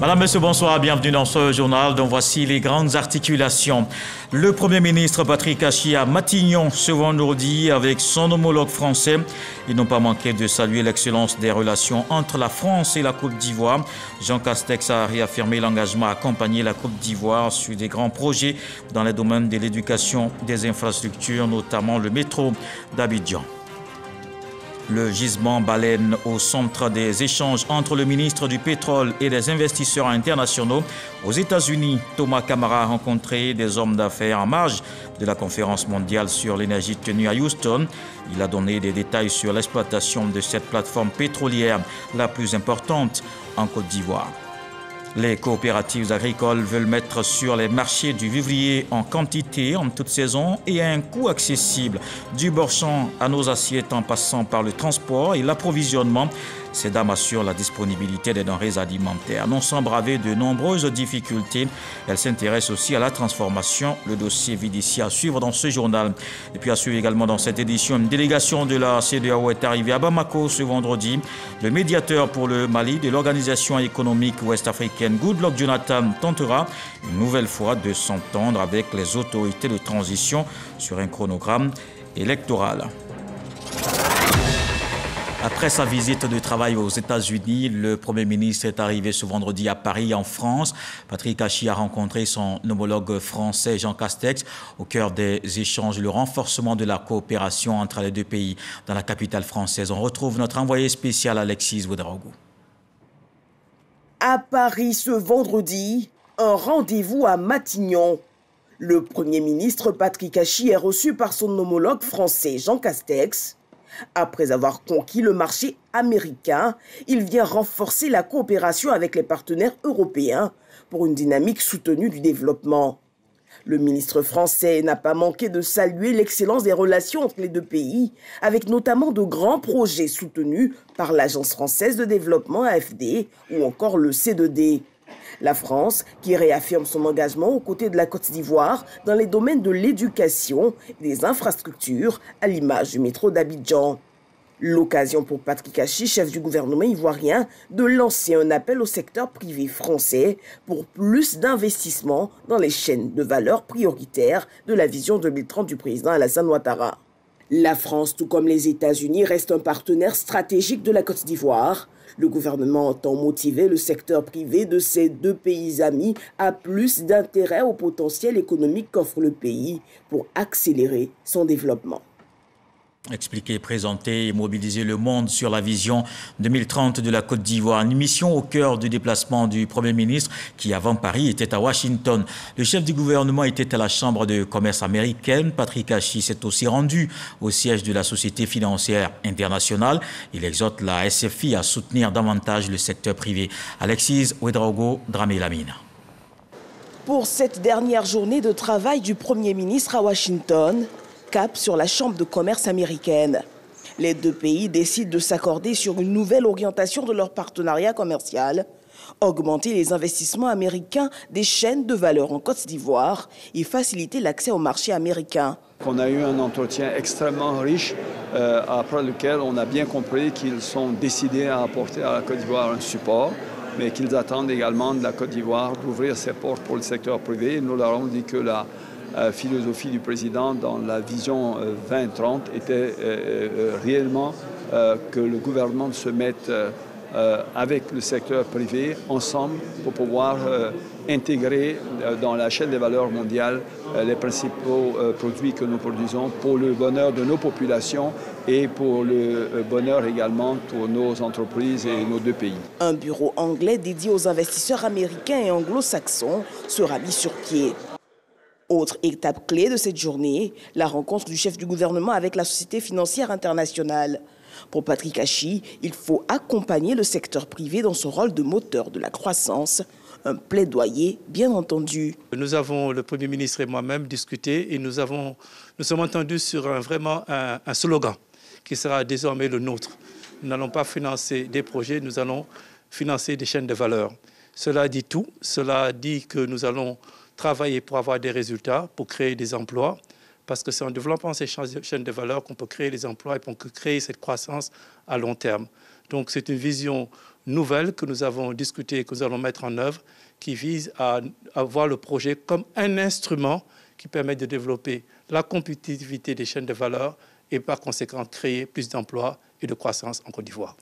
Madame, Monsieur, bonsoir, bienvenue dans ce journal dont voici les grandes articulations. Le Premier ministre Patrick Achi à Matignon ce vendredi avec son homologue français. Ils n'ont pas manqué de saluer l'excellence des relations entre la France et la Côte d'Ivoire. Jean Castex a réaffirmé l'engagement à accompagner la Côte d'Ivoire sur des grands projets dans les domaines de l'éducation, des infrastructures, notamment le métro d'Abidjan. Le gisement baleine au centre des échanges entre le ministre du Pétrole et des investisseurs internationaux. Aux États-Unis, Thomas Kamara a rencontré des hommes d'affaires en marge de la conférence mondiale sur l'énergie tenue à Houston. Il a donné des détails sur l'exploitation de cette plateforme pétrolière la plus importante en Côte d'Ivoire. Les coopératives agricoles veulent mettre sur les marchés du vivrier en quantité, en toute saison et à un coût accessible. Du bord-champ à nos assiettes en passant par le transport et l'approvisionnement, ces dames assurent la disponibilité des denrées alimentaires. Non sans braver de nombreuses difficultés, elles s'intéressent aussi à la transformation. Le dossier vide ici à suivre dans ce journal. Et puis à suivre également dans cette édition, une délégation de la CEDEAO est arrivée à Bamako ce vendredi. Le médiateur pour le Mali de l'Organisation économique ouest-africaine Goodluck Jonathan tentera une nouvelle fois de s'entendre avec les autorités de transition sur un chronogramme électoral. Après sa visite de travail aux États-Unis, le Premier ministre est arrivé ce vendredi à Paris, en France. Patrick Achi a rencontré son homologue français Jean Castex. Au cœur des échanges, le renforcement de la coopération entre les deux pays dans la capitale française. On retrouve notre envoyé spécial Alexis Ouedraogo. À Paris ce vendredi, un rendez-vous à Matignon. Le Premier ministre Patrick Achi est reçu par son homologue français Jean Castex. Après avoir conquis le marché américain, il vient renforcer la coopération avec les partenaires européens pour une dynamique soutenue du développement. Le ministre français n'a pas manqué de saluer l'excellence des relations entre les deux pays, avec notamment de grands projets soutenus par l'Agence française de développement AFD ou encore le C2D. La France, qui réaffirme son engagement aux côtés de la Côte d'Ivoire dans les domaines de l'éducation et des infrastructures, à l'image du métro d'Abidjan. L'occasion pour Patrick Achi, chef du gouvernement ivoirien, de lancer un appel au secteur privé français pour plus d'investissements dans les chaînes de valeur prioritaires de la vision 2030 du président Alassane Ouattara. La France, tout comme les États-Unis, reste un partenaire stratégique de la Côte d'Ivoire. Le gouvernement entend motiver le secteur privé de ces deux pays amis à plus d'intérêt au potentiel économique qu'offre le pays pour accélérer son développement. Expliquer, présenter et mobiliser le monde sur la vision 2030 de la Côte d'Ivoire. Une mission au cœur du déplacement du Premier ministre qui, avant Paris, était à Washington. Le chef du gouvernement était à la Chambre de commerce américaine. Patrick Achi s'est aussi rendu au siège de la Société financière internationale. Il exhorte la SFI à soutenir davantage le secteur privé. Alexis Ouedraogo, Dramé Lamine. Pour cette dernière journée de travail du Premier ministre à Washington, cap sur la Chambre de commerce américaine. Les deux pays décident de s'accorder sur une nouvelle orientation de leur partenariat commercial, augmenter les investissements américains des chaînes de valeur en Côte d'Ivoire et faciliter l'accès au marché américain. On a eu un entretien extrêmement riche après lequel on a bien compris qu'ils sont décidés à apporter à la Côte d'Ivoire un support, mais qu'ils attendent également de la Côte d'Ivoire d'ouvrir ses portes pour le secteur privé. Nous leur avons dit que la philosophie du président dans la vision 2030 était réellement que le gouvernement se mette avec le secteur privé ensemble pour pouvoir intégrer dans la chaîne des valeurs mondiales les principaux produits que nous produisons pour le bonheur de nos populations et pour le bonheur également pour nos entreprises et nos deux pays. Un bureau anglais dédié aux investisseurs américains et anglo-saxons sera mis sur pied. Autre étape clé de cette journée, la rencontre du chef du gouvernement avec la Société financière internationale. Pour Patrick Achi, il faut accompagner le secteur privé dans son rôle de moteur de la croissance. Un plaidoyer, bien entendu. Nous avons, le Premier ministre et moi-même, discuté et nous sommes entendus sur un slogan qui sera désormais le nôtre. Nous n'allons pas financer des projets, nous allons financer des chaînes de valeur. Cela dit tout, cela dit que nous allons travailler pour avoir des résultats, pour créer des emplois, parce que c'est en développant ces chaînes de valeur qu'on peut créer les emplois et qu'on peut créer cette croissance à long terme. Donc c'est une vision nouvelle que nous avons discutée et que nous allons mettre en œuvre, qui vise à voir le projet comme un instrument qui permet de développer la compétitivité des chaînes de valeur et par conséquent créer plus d'emplois et de croissance en Côte d'Ivoire.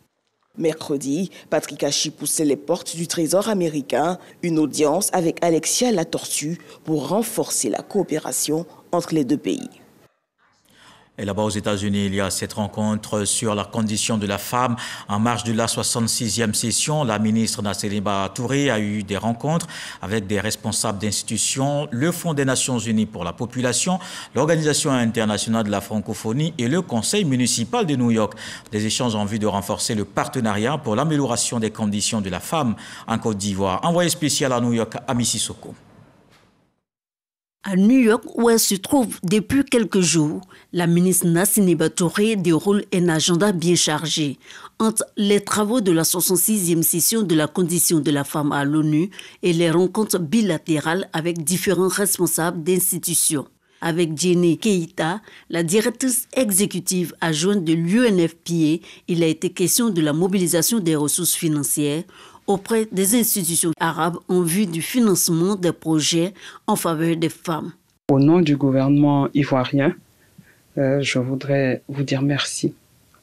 Mercredi, Patrick Achi poussait les portes du Trésor américain, une audience avec Alexia Latortue pour renforcer la coopération entre les deux pays. Et là-bas aux États-Unis, il y a cette rencontre sur la condition de la femme en marge de la 66e session. La ministre Nasséréba Touré a eu des rencontres avec des responsables d'institutions, le Fonds des Nations Unies pour la population, l'Organisation internationale de la francophonie et le Conseil municipal de New York. Des échanges en vue de renforcer le partenariat pour l'amélioration des conditions de la femme en Côte d'Ivoire. Envoyé spécial à New York, Ami Sissoko. À New York, où elle se trouve depuis quelques jours, la ministre Nasséréba Touré déroule un agenda bien chargé. Entre les travaux de la 66e session de la condition de la femme à l'ONU et les rencontres bilatérales avec différents responsables d'institutions. Avec Jenny Keita, la directrice exécutive adjointe de l'UNFPA, il a été question de la mobilisation des ressources financières auprès des institutions arabes en vue du financement des projets en faveur des femmes. Au nom du gouvernement ivoirien, je voudrais vous dire merci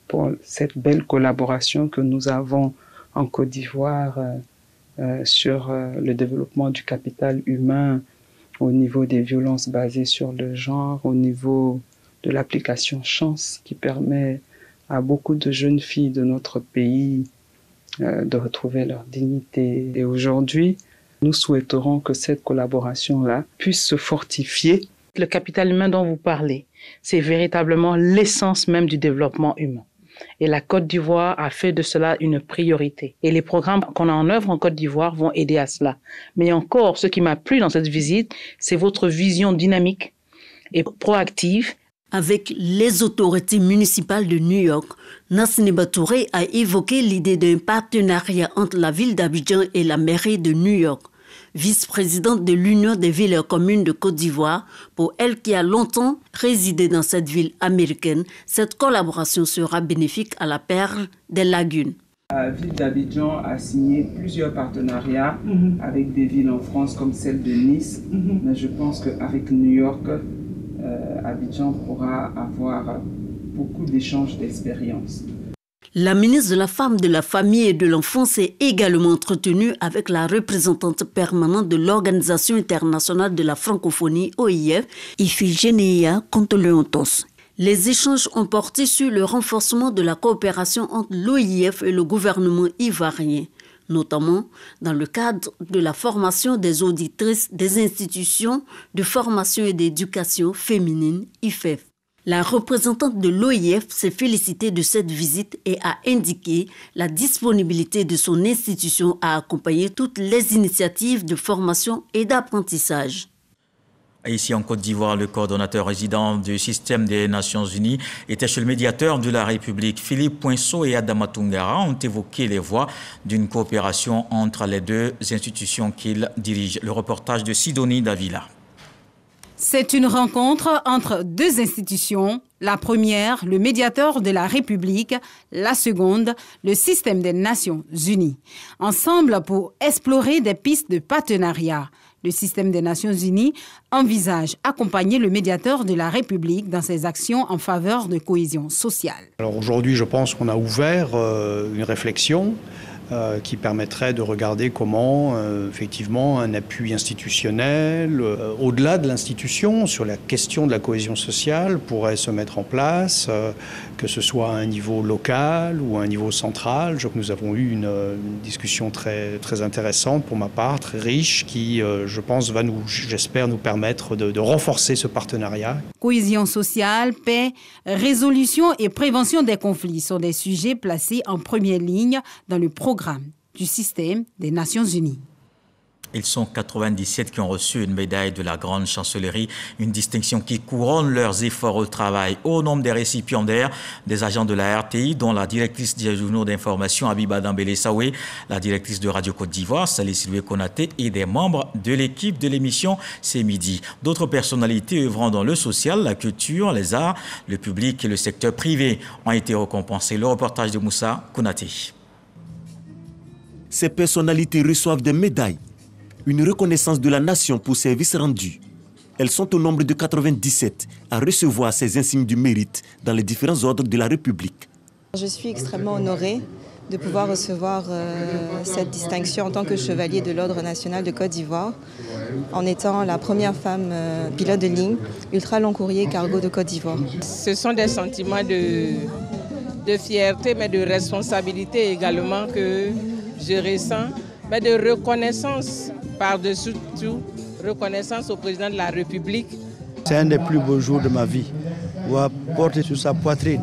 pour cette belle collaboration que nous avons en Côte d'Ivoire sur le développement du capital humain au niveau des violences basées sur le genre, au niveau de l'application Chance qui permet à beaucoup de jeunes filles de notre pays de retrouver leur dignité. Et aujourd'hui, nous souhaiterons que cette collaboration-là puisse se fortifier. Le capital humain dont vous parlez, c'est véritablement l'essence même du développement humain. Et la Côte d'Ivoire a fait de cela une priorité. Et les programmes qu'on a en œuvre en Côte d'Ivoire vont aider à cela. Mais encore, ce qui m'a plu dans cette visite, c'est votre vision dynamique et proactive. Avec les autorités municipales de New York, Nasséréba Touré a évoqué l'idée d'un partenariat entre la ville d'Abidjan et la mairie de New York. Vice-présidente de l'Union des villes et communes de Côte d'Ivoire, pour elle qui a longtemps résidé dans cette ville américaine, cette collaboration sera bénéfique à la perle des lagunes. La ville d'Abidjan a signé plusieurs partenariats avec des villes en France comme celle de Nice, mais je pense qu'avec New York, Abidjan pourra avoir beaucoup d'échanges d'expériences. La ministre de la Femme, de la Famille et de l'Enfance s'est également entretenue avec la représentante permanente de l'Organisation internationale de la francophonie, OIF, Iphigénia Kontoleontos. Les échanges ont porté sur le renforcement de la coopération entre l'OIF et le gouvernement ivoirien, notamment dans le cadre de la formation des auditrices des institutions de formation et d'éducation féminine, IFEF. La représentante de l'OIF s'est félicitée de cette visite et a indiqué la disponibilité de son institution à accompagner toutes les initiatives de formation et d'apprentissage. Ici en Côte d'Ivoire, le coordonnateur résident du système des Nations Unies était chez le médiateur de la République. Philippe Poinceau et Adama Tungara ont évoqué les voies d'une coopération entre les deux institutions qu'ils dirigent. Le reportage de Sidonie Davila. C'est une rencontre entre deux institutions. La première, le médiateur de la République. La seconde, le système des Nations Unies. Ensemble pour explorer des pistes de partenariat. Le système des Nations Unies envisage accompagner le médiateur de la République dans ses actions en faveur de cohésion sociale. Alors aujourd'hui, je pense qu'on a ouvert une réflexion qui permettrait de regarder comment, effectivement, un appui institutionnel, au-delà de l'institution, sur la question de la cohésion sociale, pourrait se mettre en place, que ce soit à un niveau local ou à un niveau central. Je crois que nous avons eu une discussion très, très intéressante, pour ma part, très riche, qui, je pense, va nous, j'espère, nous permettre de renforcer ce partenariat. Cohésion sociale, paix, résolution et prévention des conflits sont des sujets placés en première ligne dans le programme du système des Nations Unies. Ils sont 97 qui ont reçu une médaille de la Grande Chancellerie, une distinction qui couronne leurs efforts au travail. Au nombre des récipiendaires, des agents de la RTI, dont la directrice des journaux d'information Abiba Dambélé Saoué, la directrice de Radio Côte d'Ivoire, Salih Sylvie Konaté, et des membres de l'équipe de l'émission C'est Midi. D'autres personnalités œuvrant dans le social, la culture, les arts, le public et le secteur privé ont été récompensés. Le reportage de Moussa Konaté. ces personnalités reçoivent des médailles, une reconnaissance de la nation pour services rendus. Elles sont au nombre de 97 à recevoir ces insignes du mérite dans les différents ordres de la République. Je suis extrêmement honorée de pouvoir recevoir cette distinction en tant que chevalier de l'Ordre national de Côte d'Ivoire, en étant la première femme pilote de ligne ultra long courrier cargo de Côte d'Ivoire. Ce sont des sentiments de fierté, mais de responsabilité également que je ressens, mais de reconnaissance par-dessus tout, reconnaissance au président de la République. C'est un des plus beaux jours de ma vie, voir porter sur sa poitrine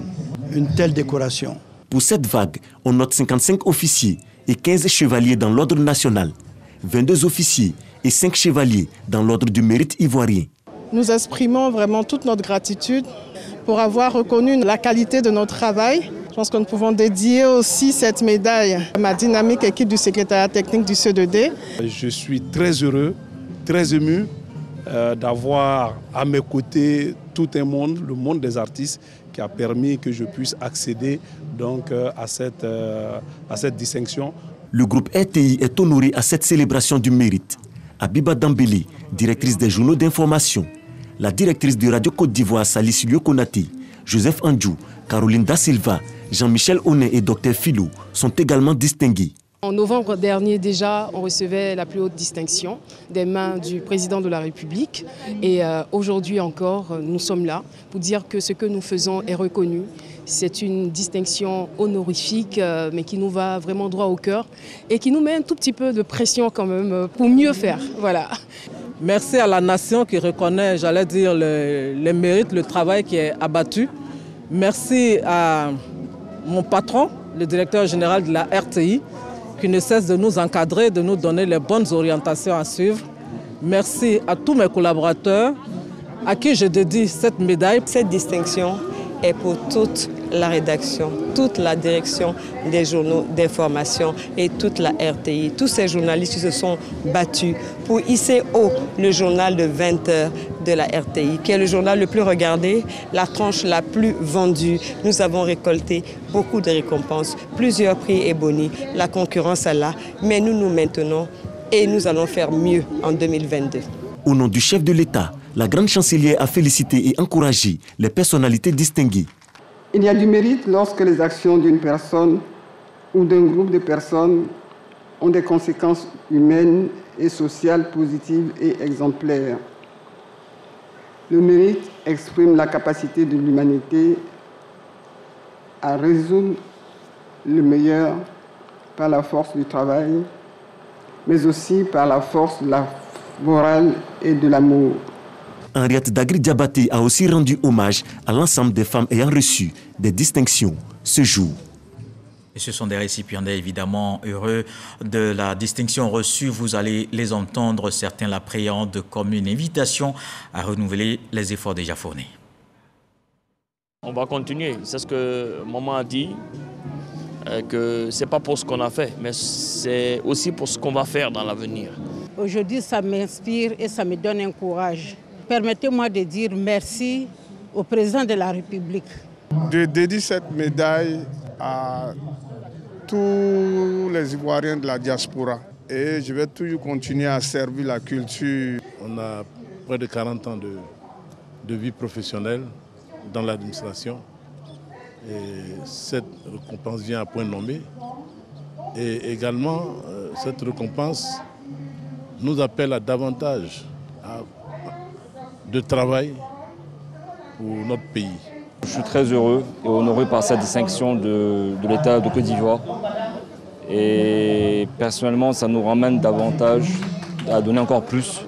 une telle décoration. Pour cette vague, on note 55 officiers et 15 chevaliers dans l'ordre national, 22 officiers et 5 chevaliers dans l'ordre du mérite ivoirien. Nous exprimons vraiment toute notre gratitude pour avoir reconnu la qualité de notre travail. Je pense que nous pouvons dédier aussi cette médaille à ma dynamique équipe du secrétariat technique du CE2D. Je suis très heureux, très ému d'avoir à mes côtés tout un monde, le monde des artistes, qui a permis que je puisse accéder donc à cette distinction. Le groupe RTI est honoré à cette célébration du mérite. Abiba Dambélé, directrice des journaux d'information, la directrice de Radio Côte d'Ivoire, Salisilio Konaté, Joseph Andjou, Caroline Da Silva, Jean-Michel Onet et Dr Philo sont également distingués. En novembre dernier déjà, on recevait la plus haute distinction des mains du président de la République. Et aujourd'hui encore, nous sommes là pour dire que ce que nous faisons est reconnu. C'est une distinction honorifique, mais qui nous va vraiment droit au cœur et qui nous met un tout petit peu de pression quand même pour mieux faire. Voilà. Merci à la nation qui reconnaît, j'allais dire, les mérites, le travail qui est abattu. Merci à mon patron, le directeur général de la RTI, qui ne cesse de nous encadrer, de nous donner les bonnes orientations à suivre. Merci à tous mes collaborateurs à qui je dédie cette médaille. Cette distinction est pour toute la rédaction, toute la direction des journaux d'information et toute la RTI. Tous ces journalistes qui se sont battus pour hisser haut le journal de 20 heures de la RTI, qui est le journal le plus regardé, la tranche la plus vendue. Nous avons récolté beaucoup de récompenses, plusieurs prix et bonis. La concurrence est là, mais nous nous maintenons et nous allons faire mieux en 2022. Au nom du chef de l'État, la grande chancelière a félicité et encouragé les personnalités distinguées. Il y a du mérite lorsque les actions d'une personne ou d'un groupe de personnes ont des conséquences humaines et sociales positives et exemplaires. Le mérite exprime la capacité de l'humanité à résoudre le meilleur par la force du travail, mais aussi par la force de la morale et de l'amour. Henriette Dagri-Diabaté a aussi rendu hommage à l'ensemble des femmes ayant reçu des distinctions ce jour. Et ce sont des récipiendaires évidemment heureux de la distinction reçue. Vous allez les entendre, certains l'appréhendent comme une invitation à renouveler les efforts déjà fournis. On va continuer, c'est ce que maman a dit, que ce n'est pas pour ce qu'on a fait, mais c'est aussi pour ce qu'on va faire dans l'avenir. Aujourd'hui, ça m'inspire et ça me donne un courage. Permettez-moi de dire merci au président de la République. Je dédie cette médaille à tous les Ivoiriens de la diaspora et je vais toujours continuer à servir la culture. On a près de 40 ans de vie professionnelle dans l'administration et cette récompense vient à point nommé. Et également, cette récompense nous appelle à davantage de travail pour notre pays. Je suis très heureux et honoré par cette distinction de l'État de Côte d'Ivoire. Et personnellement, ça nous ramène davantage à donner encore plus.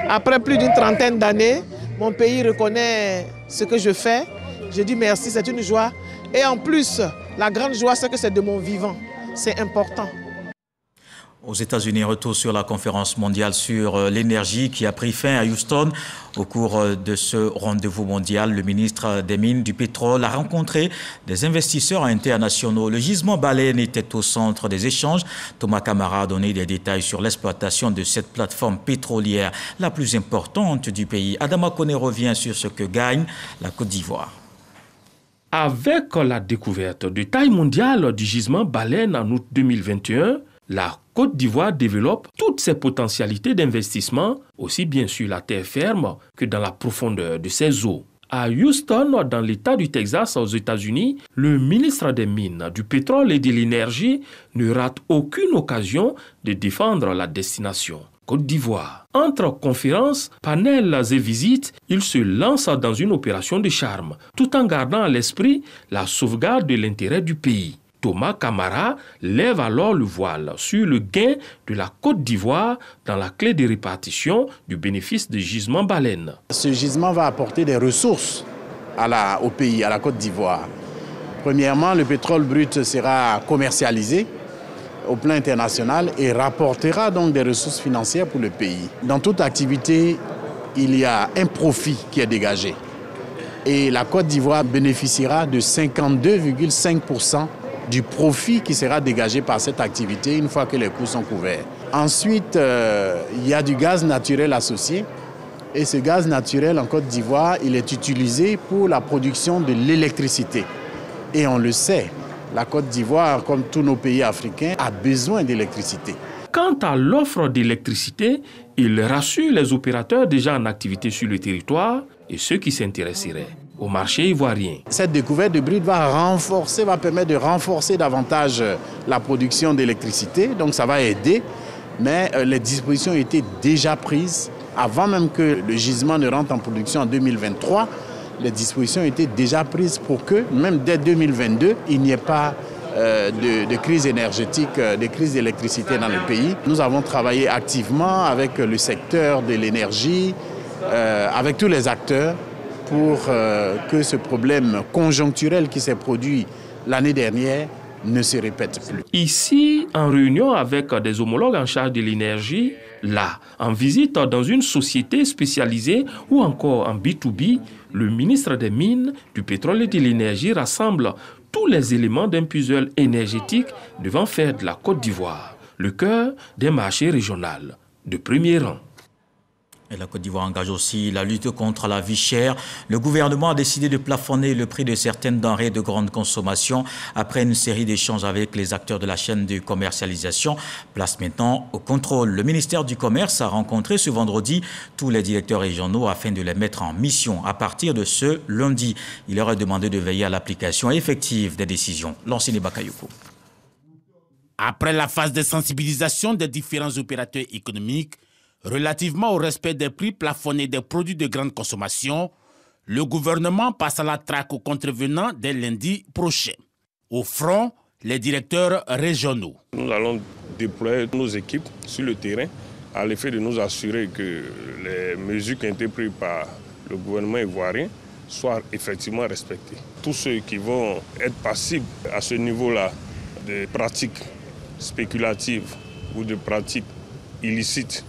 Après plus d'une trentaine d'années, mon pays reconnaît ce que je fais. Je dis merci, c'est une joie. Et en plus, la grande joie, c'est que c'est de mon vivant. C'est important. Aux États-Unis, retour sur la conférence mondiale sur l'énergie qui a pris fin à Houston. Au cours de ce rendez-vous mondial, le ministre des Mines, du Pétrole a rencontré des investisseurs internationaux. Le gisement Baleine était au centre des échanges. Thomas Camara a donné des détails sur l'exploitation de cette plateforme pétrolière la plus importante du pays. Adama Koné revient sur ce que gagne la Côte d'Ivoire. Avec la découverte de taille mondiale du gisement Baleine en août 2021, La Côte d'Ivoire développe toutes ses potentialités d'investissement, aussi bien sur la terre ferme que dans la profondeur de ses eaux. À Houston, dans l'État du Texas, aux États-Unis, le ministre des Mines, du Pétrole et de l'Énergie ne rate aucune occasion de défendre la destination Côte d'Ivoire. Entre conférences, panels et visites, il se lance dans une opération de charme, tout en gardant à l'esprit la sauvegarde de l'intérêt du pays. Thomas Camara lève alors le voile sur le gain de la Côte d'Ivoire dans la clé de répartition du bénéfice des gisements baleines. Ce gisement va apporter des ressources au pays, à la Côte d'Ivoire. Premièrement, le pétrole brut sera commercialisé au plan international et rapportera donc des ressources financières pour le pays. Dans toute activité, il y a un profit qui est dégagé. Et la Côte d'Ivoire bénéficiera de 52,5% du profit qui sera dégagé par cette activité une fois que les coûts sont couverts. Ensuite, il y a du gaz naturel associé. Et ce gaz naturel en Côte d'Ivoire, il est utilisé pour la production de l'électricité. Et on le sait, la Côte d'Ivoire, comme tous nos pays africains, a besoin d'électricité. Quant à l'offre d'électricité, il rassure les opérateurs déjà en activité sur le territoire et ceux qui s'intéresseraient au marché ivoirien. Cette découverte de brut va permettre de renforcer davantage la production d'électricité, donc ça va aider, mais les dispositions étaient déjà prises avant même que le gisement ne rentre en production en 2023. Les dispositions étaient déjà prises pour que, même dès 2022, il n'y ait pas de crise énergétique, de crise d'électricité dans le pays. Nous avons travaillé activement avec le secteur de l'énergie, avec tous les acteurs, pour que ce problème conjoncturel qui s'est produit l'année dernière ne se répète plus. Ici, en réunion avec des homologues en charge de l'énergie, là, en visite dans une société spécialisée ou encore en B2B, le ministre des Mines, du Pétrole et de l'Énergie rassemble tous les éléments d'un puzzle énergétique devant faire de la Côte d'Ivoire le cœur des marchés régionaux de premier rang. Et la Côte d'Ivoire engage aussi la lutte contre la vie chère. Le gouvernement a décidé de plafonner le prix de certaines denrées de grande consommation après une série d'échanges avec les acteurs de la chaîne de commercialisation. Place maintenant au contrôle. Le ministère du Commerce a rencontré ce vendredi tous les directeurs régionaux afin de les mettre en mission à partir de ce lundi. Il leur a demandé de veiller à l'application effective des décisions. Lancine Bakayoko. Après la phase de sensibilisation des différents opérateurs économiques, relativement au respect des prix plafonnés des produits de grande consommation, le gouvernement passe à la traque aux contrevenants dès lundi prochain. Au front, les directeurs régionaux. Nous allons déployer nos équipes sur le terrain à l'effet de nous assurer que les mesures qui ont été prises par le gouvernement ivoirien soient effectivement respectées. Tous ceux qui vont être passibles à ce niveau-là de pratiques spéculatives ou de pratiques illicites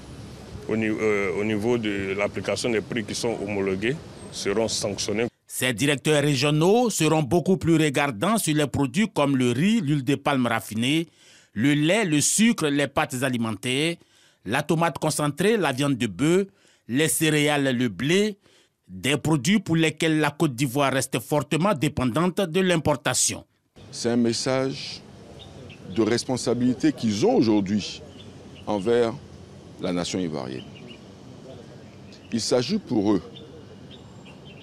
au niveau de l'application des prix qui sont homologués seront sanctionnés. Ces directeurs régionaux seront beaucoup plus regardants sur les produits comme le riz, l'huile de palme raffinée, le lait, le sucre, les pâtes alimentaires, la tomate concentrée, la viande de bœuf, les céréales, le blé, des produits pour lesquels la Côte d'Ivoire reste fortement dépendante de l'importation. C'est un message de responsabilité qu'ils ont aujourd'hui envers la nation ivoirienne. Il s'agit pour eux,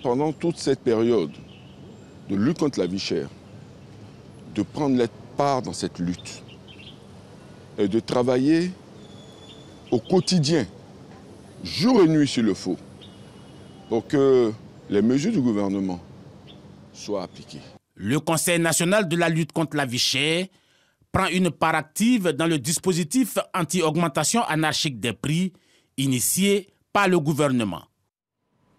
pendant toute cette période de lutte contre la vie chère, de prendre leur part dans cette lutte et de travailler au quotidien, jour et nuit s'il le faut, pour que les mesures du gouvernement soient appliquées. Le Conseil national de la lutte contre la vie chère prend une part active dans le dispositif anti-augmentation anarchique des prix initié par le gouvernement.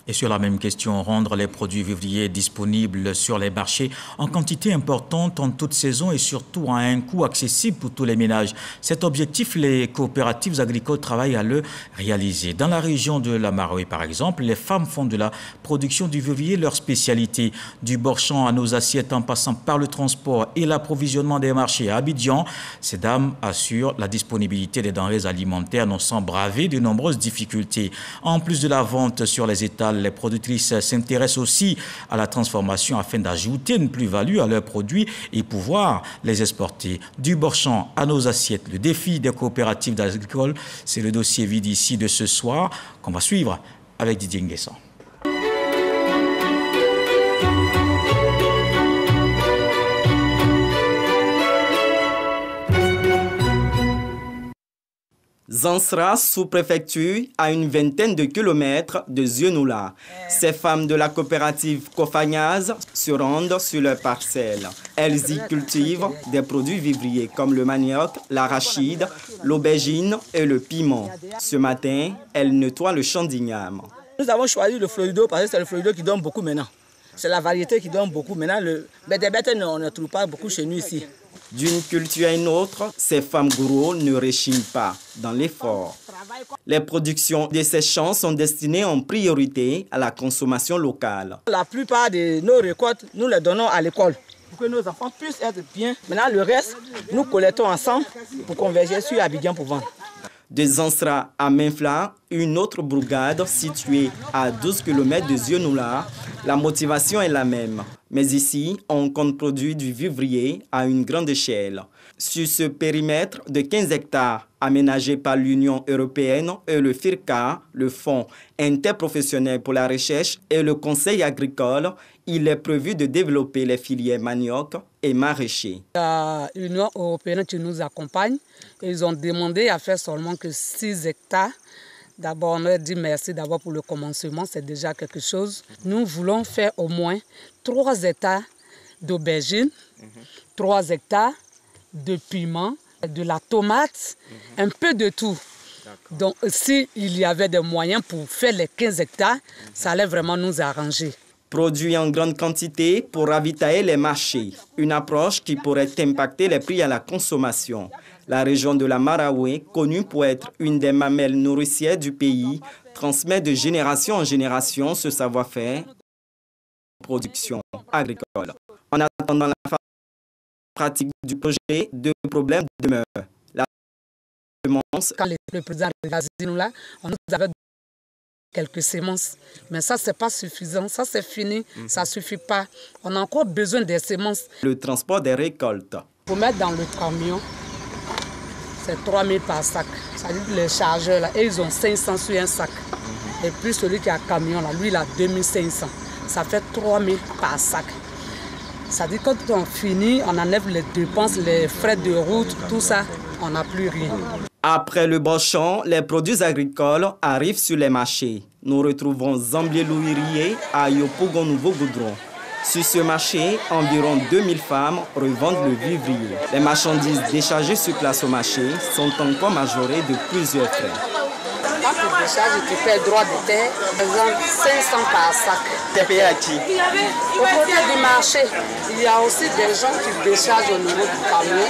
Et sur la même question, rendre les produits vivriers disponibles sur les marchés en quantité importante en toute saison et surtout à un coût accessible pour tous les ménages. Cet objectif, les coopératives agricoles travaillent à le réaliser. Dans la région de la Maroë, par exemple, les femmes font de la production du vivrier leur spécialité. Du bord-champ à nos assiettes en passant par le transport et l'approvisionnement des marchés à Abidjan, ces dames assurent la disponibilité des denrées alimentaires non sans braver de nombreuses difficultés. En plus de la vente sur les étals, locales. Les productrices s'intéressent aussi à la transformation afin d'ajouter une plus-value à leurs produits et pouvoir les exporter. Du Borchamp à nos assiettes, le défi des coopératives agricoles, c'est le dossier vide ici de ce soir qu'on va suivre avec Didier Nguessan. Zansra, sous-préfecture, à une vingtaine de kilomètres de Zionoula. Ces femmes de la coopérative Kofagnaz se rendent sur leurs parcelles. Elles y cultivent des produits vivriers comme le manioc, l'arachide, l'aubergine et le piment. Ce matin, elles nettoient le champ d'igname. Nous avons choisi le Florido parce que c'est le Florido qui donne beaucoup maintenant. C'est la variété qui donne beaucoup maintenant. Mais des bêtes, on ne trouve pas beaucoup chez nous ici. D'une culture à une autre, ces femmes gourous ne rechignent pas dans l'effort. Les productions de ces champs sont destinées en priorité à la consommation locale. La plupart de nos récoltes, nous les donnons à l'école pour que nos enfants puissent être bien. Maintenant, le reste, nous collectons ensemble pour converger sur Abidjan pour vendre. De Zansra à Menfla, une autre bourgade située à 12 km de Zionoula, la motivation est la même. Mais ici, on compte produire du vivrier à une grande échelle. Sur ce périmètre de 15 hectares aménagé par l'Union européenne et le FIRCA, le Fonds interprofessionnel pour la recherche et le Conseil agricole, il est prévu de développer les filières manioc et maraîcher. L'Union européenne qui nous accompagne, ils ont demandé à faire seulement que 6 hectares. D'abord, on leur dit merci d'abord pour le commencement, c'est déjà quelque chose. Nous voulons faire au moins 3 hectares d'aubergine, 3 hectares de piment, de la tomate, un peu de tout. Donc, s'il y avait des moyens pour faire les 15 hectares, ça allait vraiment nous arranger. Produit en grande quantité pour ravitailler les marchés, une approche qui pourrait impacter les prix à la consommation. La région de la Maraoué, connue pour être une des mamelles nourricières du pays, transmet de génération en génération ce savoir-faire en production agricole. En attendant la pratique du projet, deux problèmes demeurent. La semence. Quand le président de la Zinoula, on nous avait donné quelques semences, mais ça, ce n'est pas suffisant. Ça, c'est fini, ça ne suffit pas. On a encore besoin des semences. Le transport des récoltes. Pour mettre dans le camion, c'est 3 000 par sac. Ça dit les chargeurs, là, et ils ont 500 sur un sac. Et puis celui qui a un camion, là, lui, il a 2500. Ça fait 3 000 par sac. Ça dit quand on finit, on enlève les dépenses, les frais de route, tout ça, on n'a plus rien. Après le Borchamp, les produits agricoles arrivent sur les marchés. Nous retrouvons Zambier Louirier à Yopougon Nouveau Goudron. Sur ce marché, environ 2000 femmes revendent le vivrier. Les marchandises déchargées sur place au marché sont encore majorées de plusieurs frais. Quand tu décharges, tu fais le droit de terre, par exemple 500 par sac. T'es payé à qui? Au côté du marché, il y a aussi des gens qui déchargent au niveau du camion,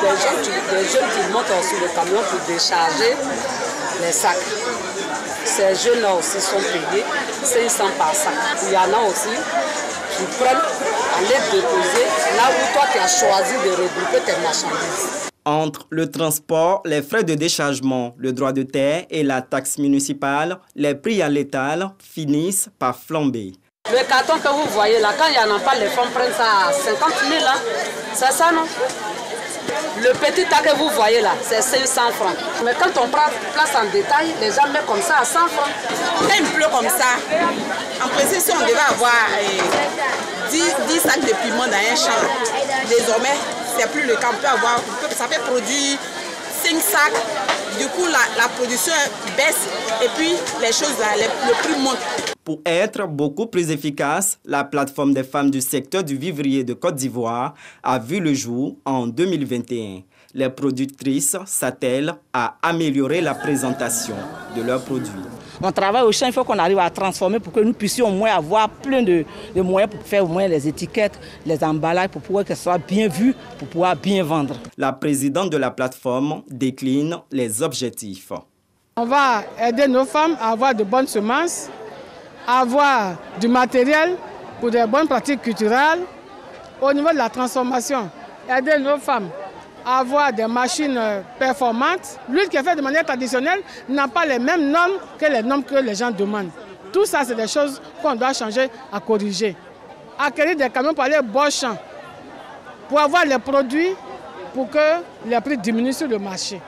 des jeunes qui montent sur le camion pour décharger les sacs. Ces jeunes-là aussi sont payés 500 par sac. Il y en a aussi qui prennent à les déposer là où toi tu as choisi de regrouper tes marchandises. Entre le transport, les frais de déchargement, le droit de terre et la taxe municipale, les prix à l'étal finissent par flamber. Le carton que vous voyez là, quand il n'y en a pas, les femmes prennent ça à 50 000. Hein. C'est ça, non? Le petit tas que vous voyez là, c'est 500 francs. Mais quand on prend place en détail, les gens mettent comme ça à 100 francs. Quand il pleut comme ça, en principe, si on devait avoir 10 sacs de piment dans un champ, désormais, c'est plus le cas. On peut avoir, ça fait produire 5 sacs. Du coup, la production baisse et puis les choses, le prix monte. Pour être beaucoup plus efficace, la plateforme des femmes du secteur du vivrier de Côte d'Ivoire a vu le jour en 2021. Les productrices s'attellent à améliorer la présentation de leurs produits. On travaille au champ, il faut qu'on arrive à transformer pour que nous puissions au moins avoir plein de moyens pour faire au moins les étiquettes, les emballages, pour pouvoir que ce soit bien vu, pour pouvoir bien vendre. La présidente de la plateforme décline les objectifs. On va aider nos femmes à avoir de bonnes semences, à avoir du matériel pour des bonnes pratiques culturelles. Au niveau de la transformation, aider nos femmes à avoir des machines performantes. L'huile qui est faite de manière traditionnelle n'a pas les mêmes normes que les normes que les gens demandent. Tout ça, c'est des choses qu'on doit changer, à corriger. Acquérir des camions pour aller bon champ, pour avoir les produits, pour que les prix diminuent sur le marché.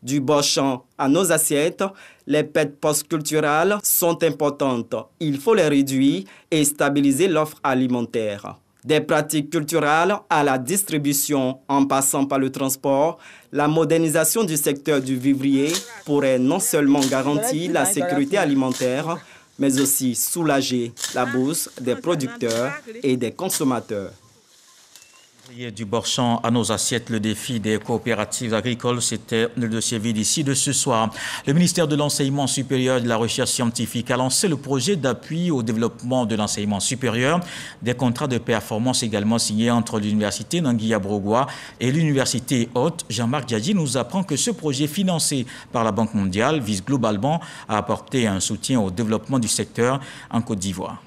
Du bon champ à nos assiettes, les pertes post-culturelles sont importantes. Il faut les réduire et stabiliser l'offre alimentaire. Des pratiques culturelles à la distribution en passant par le transport, la modernisation du secteur du vivrier pourrait non seulement garantir la sécurité alimentaire, mais aussi soulager la bourse des producteurs et des consommateurs. Du bord-champ à nos assiettes, le défi des coopératives agricoles, c'était le dossier vide ici de ce soir. Le ministère de l'Enseignement supérieur et de la Recherche scientifique a lancé le projet d'appui au développement de l'enseignement supérieur. Des contrats de performance également signés entre l'université Nangui-Abrogwa et l'université Haute. Jean-Marc Djadji nous apprend que ce projet financé par la Banque mondiale vise globalement à apporter un soutien au développement du secteur en Côte d'Ivoire.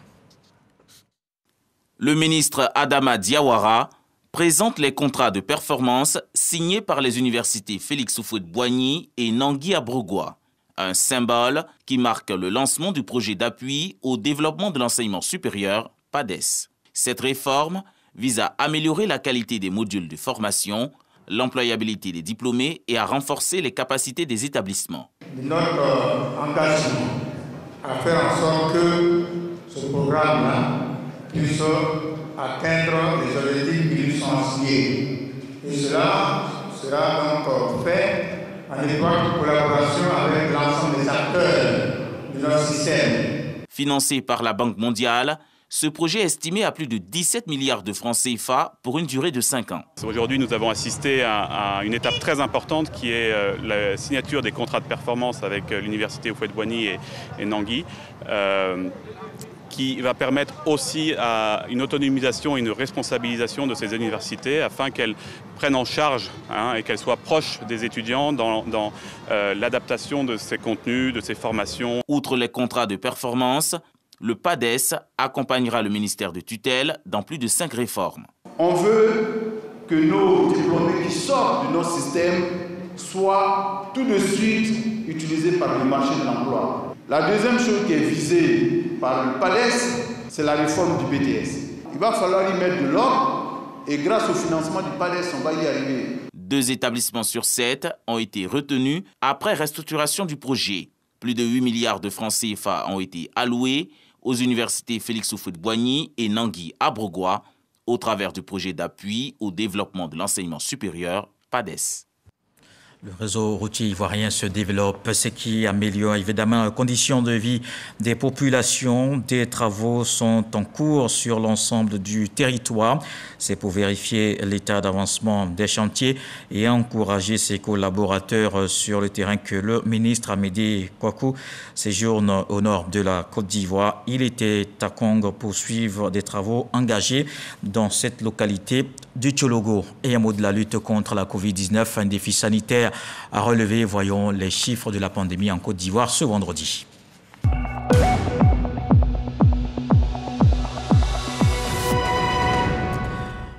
Le ministre Adama Diawara présente les contrats de performance signés par les universités Félix Houphouët-Boigny et Nangui-Abrogwa, un symbole qui marque le lancement du projet d'appui au développement de l'enseignement supérieur, PADES. Cette réforme vise à améliorer la qualité des modules de formation, l'employabilité des diplômés et à renforcer les capacités des établissements. Notre engagement à faire en sorte que ce programme-là puisse atteindre les objectifs qui lui sont assignés. Et cela sera donc fait en étroite collaboration avec l'ensemble des acteurs de notre système. Financé par la Banque mondiale, ce projet est estimé à plus de 17 milliards de francs CFA pour une durée de 5 ans. Aujourd'hui, nous avons assisté à une étape très importante qui est la signature des contrats de performance avec l'université Houphouët-Boigny et Nangui. Qui va permettre aussi à une autonomisation et une responsabilisation de ces universités afin qu'elles prennent en charge et qu'elles soient proches des étudiants dans l'adaptation de ces contenus, de ces formations. Outre les contrats de performance, le PADES accompagnera le ministère de tutelle dans plus de 5 réformes. On veut que nos diplômés qui sortent de notre système soient tout de suite utilisés par le marché de l'emploi. La deuxième chose qui est visée par le PADES, c'est la réforme du BTS. Il va falloir y mettre de l'ordre et grâce au financement du PADES, on va y arriver. 2 établissements sur 7 ont été retenus après restructuration du projet. Plus de 8 milliards de francs CFA ont été alloués aux universités Félix Houphouët-Boigny et Nangui-Abrogwa au travers du projet d'appui au développement de l'enseignement supérieur, PADES. Le réseau routier ivoirien se développe, ce qui améliore évidemment les conditions de vie des populations. Des travaux sont en cours sur l'ensemble du territoire. C'est pour vérifier l'état d'avancement des chantiers et encourager ses collaborateurs sur le terrain que le ministre Amédée Kouakou séjourne au nord de la Côte d'Ivoire. Il était à Kong pour suivre des travaux engagés dans cette localité du Tchologo. Et un mot de la lutte contre la Covid-19, un défi sanitaire à relever. Voyons les chiffres de la pandémie en Côte d'Ivoire ce vendredi.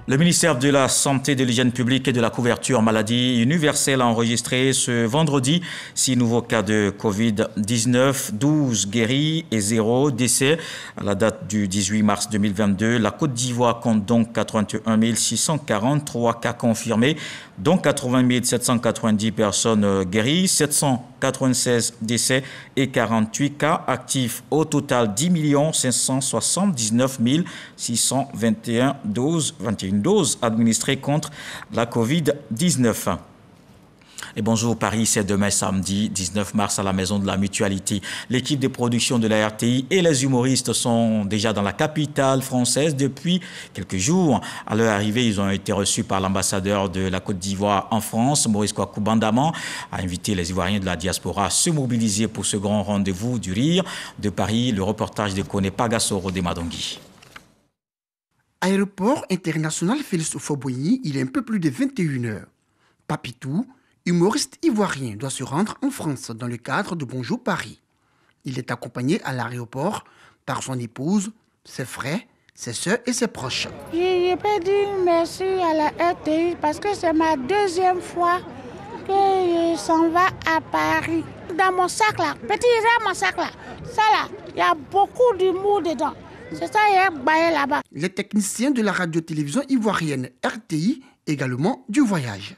Le ministère de la Santé, de l'Hygiène publique et de la couverture maladie universelle a enregistré ce vendredi 6 nouveaux cas de Covid-19, 12 guéris et 0 décès. À la date du 18 mars 2022, la Côte d'Ivoire compte donc 81 643 cas confirmés, dont 80 790 personnes guéries, 796 décès et 48 cas actifs. Au total, 10 579 621 doses administrées contre la Covid-19. Et bonjour Paris, c'est demain samedi 19 mars à la Maison de la Mutualité. L'équipe de production de la RTI et les humoristes sont déjà dans la capitale française depuis quelques jours. À leur arrivée, ils ont été reçus par l'ambassadeur de la Côte d'Ivoire en France, Maurice Kouakou Bandaman, a invité les Ivoiriens de la diaspora à se mobiliser pour ce grand rendez-vous du rire. De Paris, le reportage de Kone Pagasoro de Madongui. Aéroport international Félix Houphouët-Boigny, il est un peu plus de 21h. Papitou, humoriste ivoirien, doit se rendre en France dans le cadre de Bonjour Paris. Il est accompagné à l'aéroport par son épouse, ses frères, ses soeurs et ses proches. Je peux dire merci à la RTI parce que c'est ma deuxième fois que je s'en va à Paris. Dans mon sac là, petit mon sac là, ça là, Il y a beaucoup d'humour dedans. C'est ça, il y a baillé là-bas. Les techniciens de la radio-télévision ivoirienne RTI également du voyage.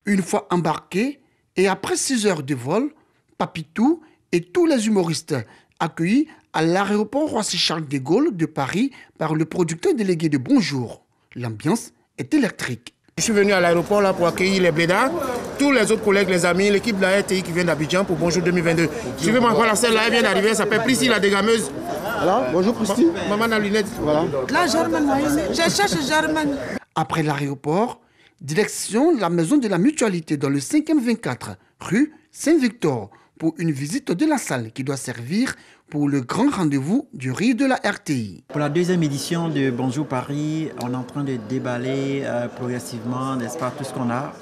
Une fois embarqués et après 6 heures de vol, Papitou et tous les humoristes accueillis à l'aéroport Roissy-Charles de Gaulle de Paris par le producteur délégué de Bonjour. L'ambiance est électrique. Je suis venu à l'aéroport là pour accueillir les blédards, tous les autres collègues, les amis, l'équipe de la RTI qui vient d'Abidjan pour Bonjour 2022. Suivez-moi encore la scène là, elle vient d'arriver, elle s'appelle Priscille la dégameuse. Alors, bonjour Priscille. Maman à lunettes. Voilà. La Germaine, je cherche Germaine. Après l'aéroport, direction la maison de la mutualité dans le 5e 24, rue Saint-Victor, pour une visite de la salle qui doit servir pour le grand rendez-vous du riz de la RTI. Pour la 2e édition de Bonjour Paris, on est en train de déballer progressivement, n'est-ce pas, tout ce qu'on a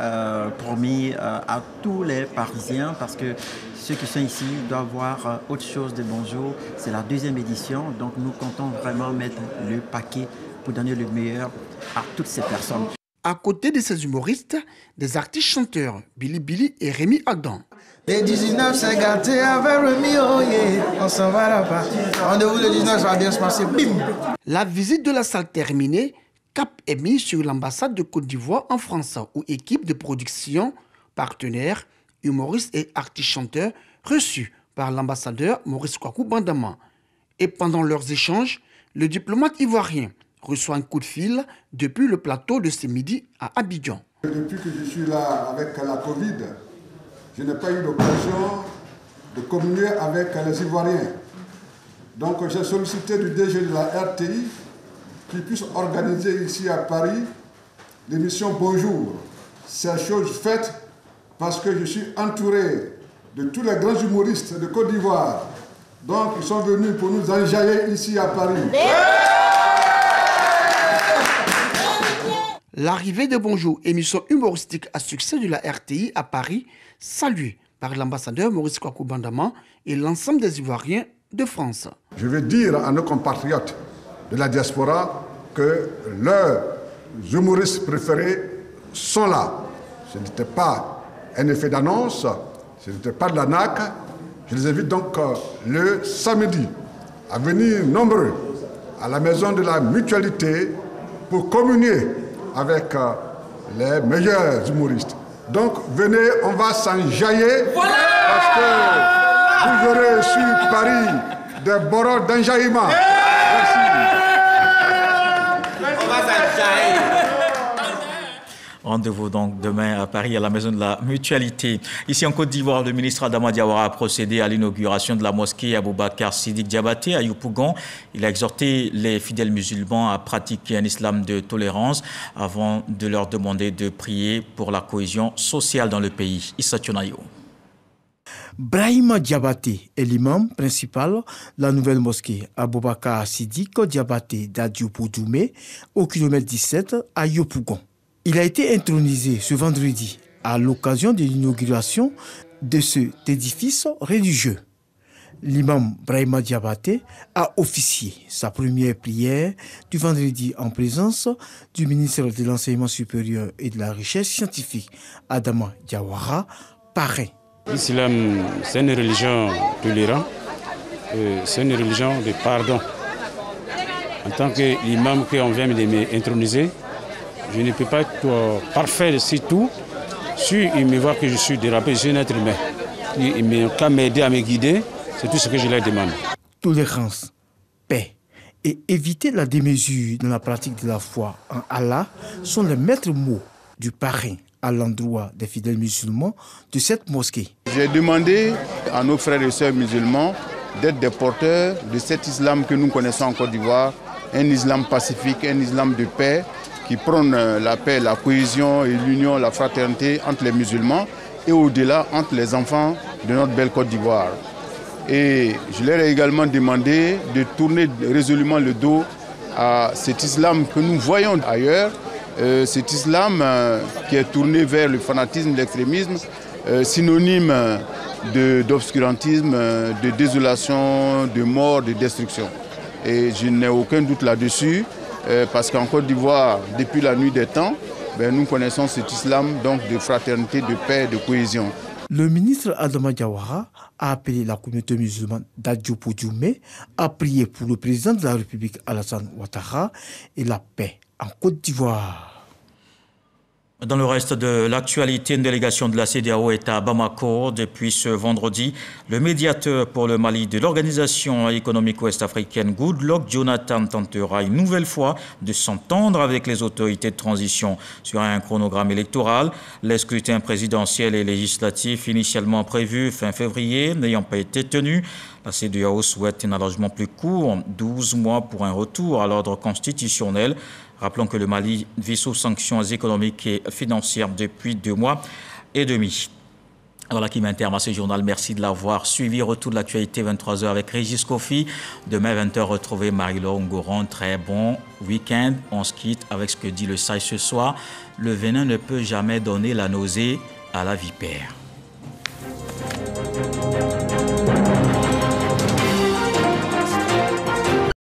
promis à tous les Parisiens, parce que ceux qui sont ici doivent voir autre chose de Bonjour. C'est la 2e édition, donc nous comptons vraiment mettre le paquet pour donner le meilleur à toutes ces personnes. À côté de ces humoristes, des artistes chanteurs, Billy et Rémi Adam. Les 19, c'est gâté avec Rémi, oh yeah. On s'en va là-bas. Rendez-vous le 19, ça va bien se passer, bim. La visite de la salle terminée, cap est mis sur l'ambassade de Côte d'Ivoire en France, où équipe de production, partenaires, humoristes et artistes chanteurs reçus par l'ambassadeur Maurice Kwaku Bandama. Et pendant leurs échanges, le diplomate ivoirien reçoit un coup de fil depuis le plateau de ce midi à Abidjan. Depuis que je suis là avec la Covid, je n'ai pas eu l'occasion de communier avec les Ivoiriens. Donc j'ai sollicité du DG de la RTI qu'il puisse organiser ici à Paris l'émission Bonjour. C'est chose faite parce que je suis entouré de tous les grands humoristes de Côte d'Ivoire. Donc ils sont venus pour nous enjailler ici à Paris. L'arrivée de Bonjour, émission humoristique à succès de la RTI à Paris, saluée par l'ambassadeur Maurice Kwaku Bandama et l'ensemble des Ivoiriens de France. Je veux dire à nos compatriotes de la diaspora que leurs humoristes préférés sont là. Ce n'était pas un effet d'annonce, ce n'était pas de la NAC. Je les invite donc le samedi à venir nombreux à la maison de la mutualité pour communier avec les meilleurs humoristes. Donc venez, on va s'enjailler parce que vous aurez sur Paris des bords d'enjaillement. Merci. On va s'enjailler. Rendez-vous donc demain à Paris à la maison de la mutualité. Ici en Côte d'Ivoire, le ministre Adama Diawara a procédé à l'inauguration de la mosquée Aboubakar Siddiq Diabaté à Yopougon. Il a exhorté les fidèles musulmans à pratiquer un islam de tolérance avant de leur demander de prier pour la cohésion sociale dans le pays. Issa Tchonayo. Brahima Diabaté est l'imam principal de la nouvelle mosquée Aboubakar Siddiq Diabaté d'Adiopoudoumé au kilomètre 17 à Yopougon. Il a été intronisé ce vendredi à l'occasion de l'inauguration de cet édifice religieux. L'imam Brahima Diabaté a officié sa première prière du vendredi en présence du ministre de l'Enseignement supérieur et de la Recherche scientifique, Adama Diawara, parrain. L'islam, c'est une religion tolérante, c'est une religion de pardon. En tant qu'imam qu'on vient de m'introniser, je ne peux pas être parfait sur tout. Si il me voit que je suis dérapé, je suis un être humain. Il me m'aider à me guider, c'est tout ce que je leur demande. Tolérance, paix et éviter la démesure dans la pratique de la foi en Allah sont les maîtres mots du parrain à l'endroit des fidèles musulmans de cette mosquée. J'ai demandé à nos frères et sœurs musulmans d'être des porteurs de cet islam que nous connaissons en Côte d'Ivoire, un islam pacifique, un islam de paix, qui prône la paix, la cohésion et l'union, la fraternité entre les musulmans et au-delà entre les enfants de notre belle Côte d'Ivoire. Et je leur ai également demandé de tourner résolument le dos à cet islam que nous voyons ailleurs, cet islam qui est tourné vers le fanatisme, l'extrémisme, synonyme d'obscurantisme, de désolation, de mort, de destruction. Et je n'ai aucun doute là-dessus. Parce qu'en Côte d'Ivoire, depuis la nuit des temps, nous connaissons cet islam donc de fraternité, de paix, de cohésion. Le ministre Adama Diawara a appelé la communauté musulmane d'Adjou-Poudoumé à prier pour le président de la République Alassane Ouattara et la paix en Côte d'Ivoire. Dans le reste de l'actualité, une délégation de la CEDEAO est à Bamako depuis ce vendredi. Le médiateur pour le Mali de l'Organisation économique ouest-africaine, Goodluck Jonathan, tentera une nouvelle fois de s'entendre avec les autorités de transition sur un chronogramme électoral. Les scrutins présidentiels et législatifs initialement prévus fin février n'ayant pas été tenus, la CEDEAO souhaite un allongement plus court, 12 mois pour un retour à l'ordre constitutionnel. Rappelons que le Mali vit sous sanctions économiques et financières depuis 2 mois et demi. Voilà qui met un terme à ce journal. Merci de l'avoir suivi. Retour de l'actualité 23h avec Régis Kofi. Demain 20h, retrouvez Marie-Laure Ngoron. Très bon week-end. On se quitte avec ce que dit le sage ce soir. Le venin ne peut jamais donner la nausée à la vipère.